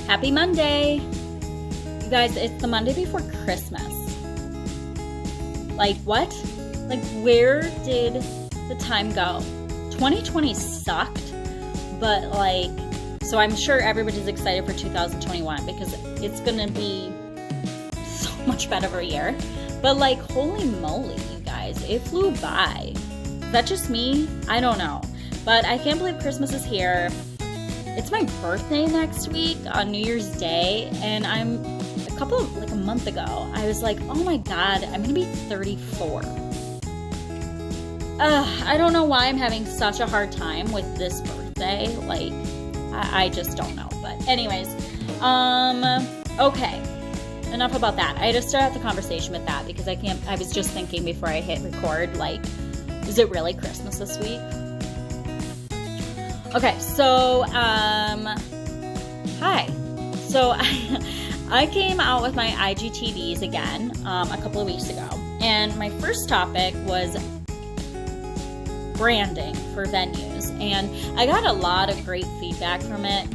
Happy Monday. You guys, it's the Monday before Christmas. Like, what? Like, where did the time go? 2020 sucked, but like, so I'm sure everybody's excited for 2021 because it's gonna be so much better of a year. But like, holy moly, you guys, it flew by. Is that just me? I don't know. But I can't believe Christmas is here. It's my birthday next week on New Year's Day, and a month ago, I was like, oh my God, I'm gonna be 34. I don't know why I'm having such a hard time with this birthday. Like, I just don't know. But anyways, okay. Enough about that. I had to start out the conversation with that because I was just thinking before I hit record, like, is it really Christmas this week? Okay, so, hi. So, I came out with my IGTVs again a couple of weeks ago, and my first topic was branding for venues, and I got a lot of great feedback from it,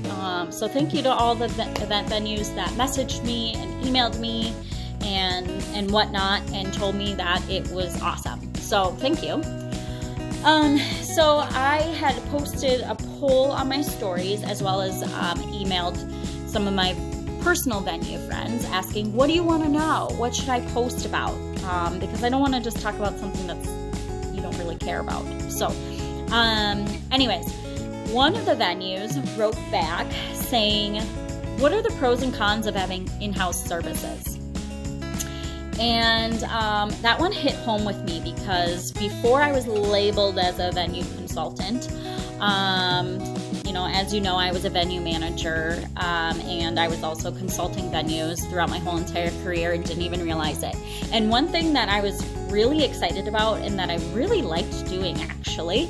so thank you to all the event venues that messaged me and emailed me and whatnot and told me that it was awesome, so thank you. So I had posted a poll on my stories as well as emailed some of my personal venue friends asking, what do you want to know? What should I post about? Because I don't want to just talk about something that's you don't really care about. So, anyways, one of the venues wrote back saying, what are the pros and cons of having in-house services? And that one hit home with me because before I was labeled as a venue consultant, as you know, I was a venue manager, and I was also consulting venues throughout my whole entire career and didn't even realize it. And one thing that I was really excited about and that I really liked doing actually,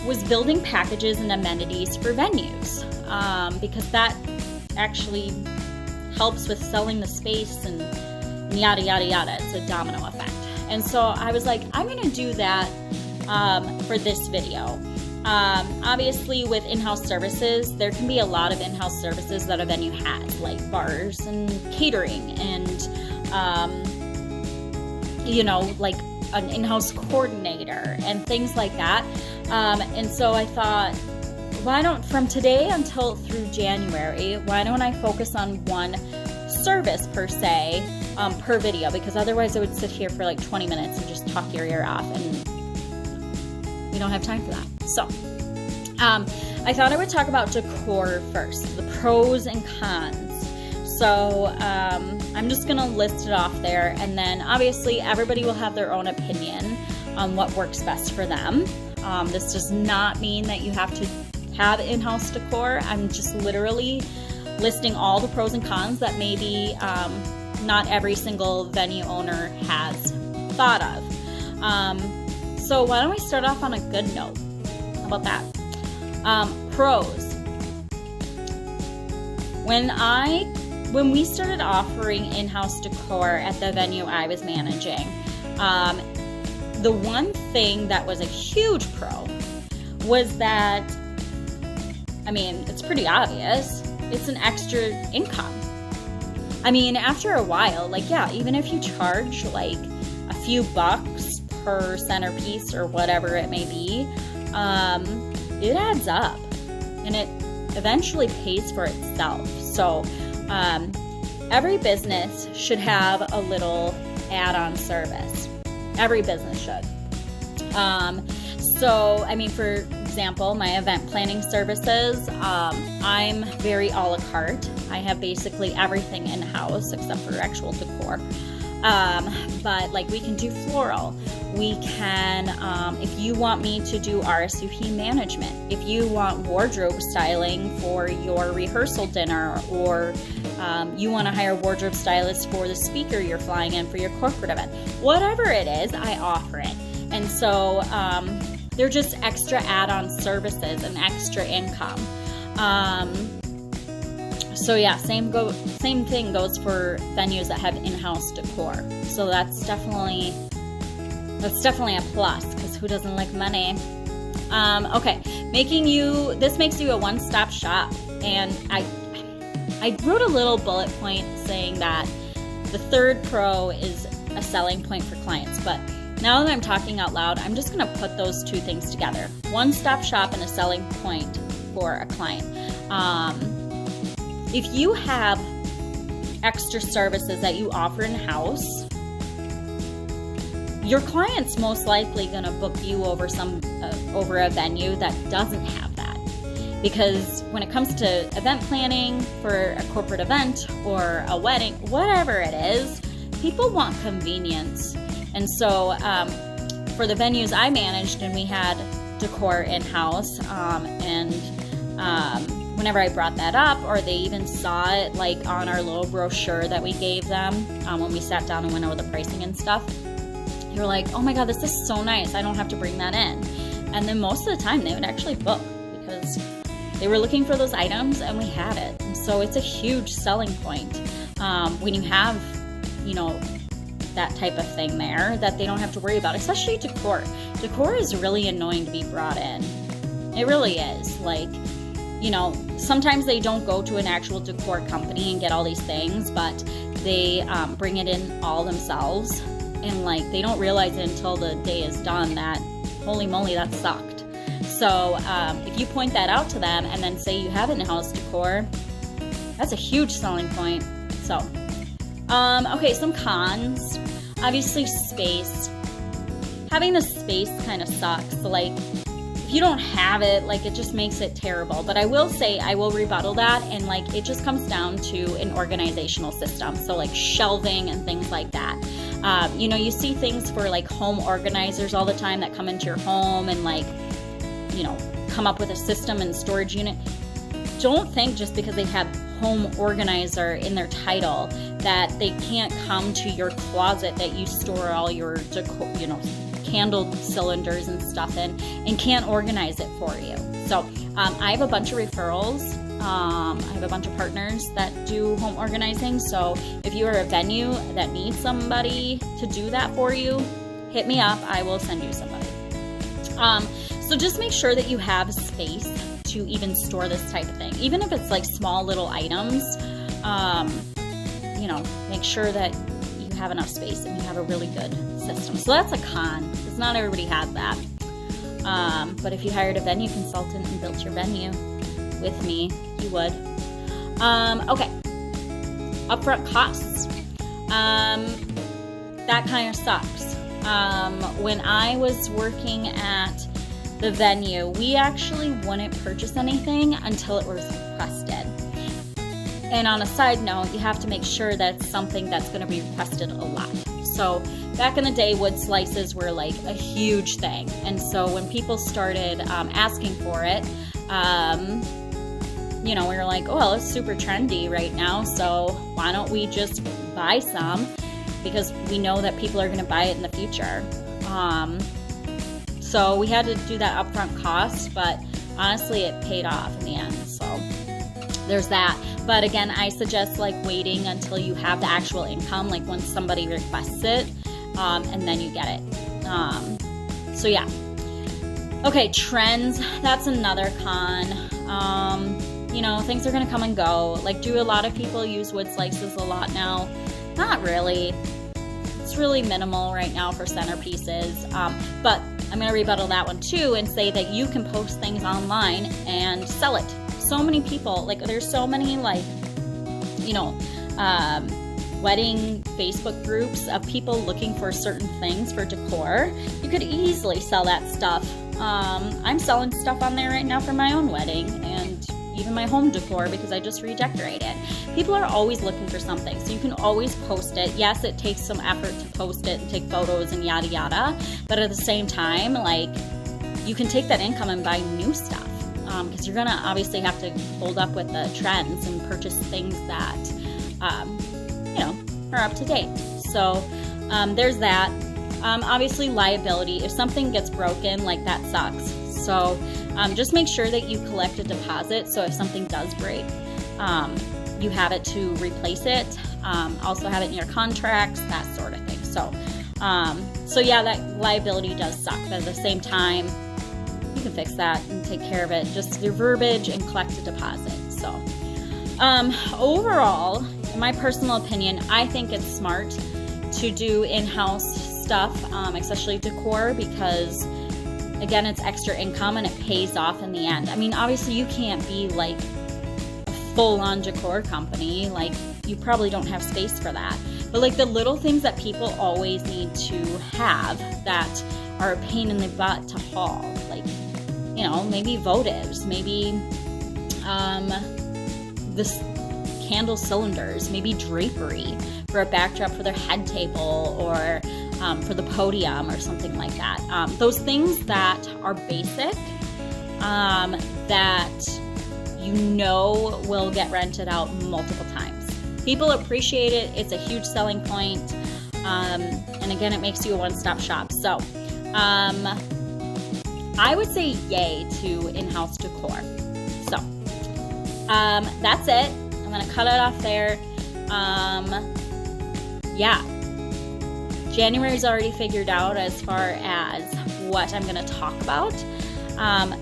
was building packages and amenities for venues, because that actually helps with selling the space and yada, yada, yada. It's a domino effect. And so I was like, I'm going to do that for this video. Obviously, with in-house services, there can be a lot of in-house services that a venue has, like bars and catering and, like an in-house coordinator and things like that. And so I thought, from today until through January, why don't I focus on one service per se, per video? Because otherwise I would sit here for like 20 minutes and just talk your ear off, and we don't have time for that. So, I thought I would talk about Decor first, the pros and cons. So, I'm just going to list it off there, and then obviously everybody will have their own opinion on what works best for them. This does not mean that you have to have in-house decor. I'm just literally listing all the pros and cons that maybe not every single venue owner has thought of. So why don't we start off on a good note? How about that? Pros. When we started offering in-house decor at the venue I was managing, the one thing that was a huge pro was that, it's pretty obvious, it's an extra income. After a while, even if you charge like a few bucks per centerpiece or whatever it may be, it adds up and it eventually pays for itself. So every business should have a little add-on service. Every business should. For example, my event planning services, I'm very a la carte. I have basically everything in-house except for actual decor. But we can do floral. We can, if you want me to do RSVP management, if you want wardrobe styling for your rehearsal dinner, or you want to hire a wardrobe stylist for the speaker you're flying in for your corporate event, whatever it is, I offer it. And so they're just extra add-on services and extra income. So yeah, same thing goes for venues that have in-house decor. So that's definitely a plus, because who doesn't like money? Okay, this makes you a one-stop shop And I wrote a little bullet point saying that the third pro is a selling point for clients, but now that I'm talking out loud, I'm just going to put those two things together. One-stop shop and a selling point for a client. If you have extra services that you offer in-house, your client's most likely going to book you over over a venue that doesn't have that. Because when it comes to event planning for a corporate event or a wedding, whatever it is, people want convenience. And so for the venues I managed, and we had Decor in-house, whenever I brought that up, or they even saw it like on our little brochure that we gave them when we sat down and went over the pricing and stuff, you're like, oh my God, this is so nice. I don't have to bring that in. And then most of the time they would actually book because they were looking for those items and we had it. And so it's a huge selling point when you have, that type of thing there that they don't have to worry about, especially decor. Decor is really annoying to be brought in. It really is. Like, sometimes they don't go to an actual decor company and get all these things, but they bring it in all themselves. And like, they don't realize it until the day is done that, holy moly, that sucked. So if you point that out to them and then say you have in-house decor, that's a huge selling point. So, okay, some cons. Obviously, space. Having the space kind of sucks. Like, if you don't have it, like, it just makes it terrible. But I will say, I will rebuttal that, and like, it just comes down to an organizational system. So like shelving and things like that. You see things for like home organizers all the time that come into your home and like, come up with a system and storage unit. Don't think just because they have home organizer in their title that they can't come to your closet that you store all your decor, candle cylinders and stuff in, and can't organize it for you. So I have a bunch of referrals. I have a bunch of partners that do home organizing. So if you are a venue that needs somebody to do that for you, hit me up. I will send you somebody. So just make sure that you have space to even store this type of thing. Even if it's like small little items, make sure that you have enough space and you have a really good system. So that's a con, because not everybody has that. But if you hired a venue consultant and built your venue with me, you would. Okay, upfront costs. That kind of sucks. When I was working at the venue, we actually wouldn't purchase anything until it was requested. And on a side note, you have to make sure that's something that's going to be requested a lot. So back in the day, wood slices were like a huge thing. And so when people started asking for it, we were like, oh, well, it's super trendy right now, so why don't we just buy some? Because we know that people are going to buy it in the future. So we had to do that upfront cost, but honestly, it paid off in the end. So there's that. But again, I suggest like waiting until you have the actual income, like once somebody requests it, and then you get it. So yeah. Okay, trends. That's another con. Things are going to come and go. Like, do a lot of people use wood slices a lot now? Not really. It's really minimal right now for centerpieces. But I'm going to rebuttal that one too and say that you can post things online and sell it. So many people, like, there's so many, like, wedding Facebook groups of people looking for certain things for decor. You could easily sell that stuff. I'm selling stuff on there right now for my own wedding and even my home decor because I just redecorated. People are always looking for something, so you can always post it. Yes, it takes some effort to post it and take photos and yada yada, but at the same time, like, you can take that income and buy new stuff because you're gonna obviously have to hold up with the trends and purchase things that are up to date. So there's that. Obviously, liability. If something gets broken, like, that sucks. So just make sure that you collect a deposit. So if something does break, you have it to replace it. Also have it in your contracts, that sort of thing. So yeah, that liability does suck. But at the same time, you can fix that and take care of it, just through verbiage and collect a deposit. So overall, in my personal opinion, I think it's smart to do in-house stuff, especially decor, because again, it's extra income and it pays off in the end. I mean, obviously you can't be like a full-on decor company, like you probably don't have space for that. But like the little things that people always need to have that are a pain in the butt to haul, like, you know, maybe votives, maybe this candle cylinders, maybe drapery for a backdrop for their head table, or for the podium or something like that. Those things that are basic, that you know will get rented out multiple times. People appreciate it. It's a huge selling point. And again, it makes you a one-stop shop. So I would say yay to in-house decor. So that's it. I'm gonna cut it off there. Yeah, January's already figured out as far as what I'm gonna talk about.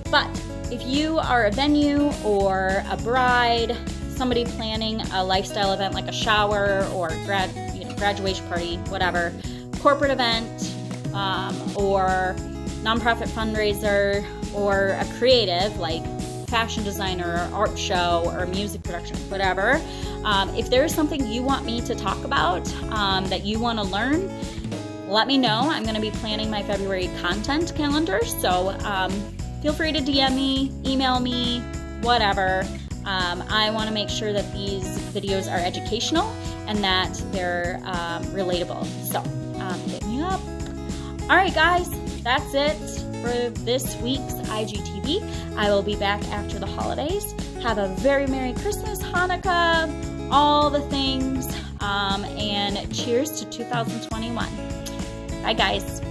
But if you are a venue or a bride, somebody planning a lifestyle event like a shower or graduation party, whatever, corporate event, or nonprofit fundraiser, or a creative like fashion designer or art show or music production, whatever, if there's something you want me to talk about, that you want to learn, let me know. I'm going to be planning my February content calendar, so feel free to DM me, email me, whatever. I want to make sure that these videos are educational and that they're relatable. So hit me up. All right, guys, that's it for this week's IGTV. I will be back after the holidays. Have a very Merry Christmas, Hanukkah, all the things, and cheers to 2021. Bye, guys.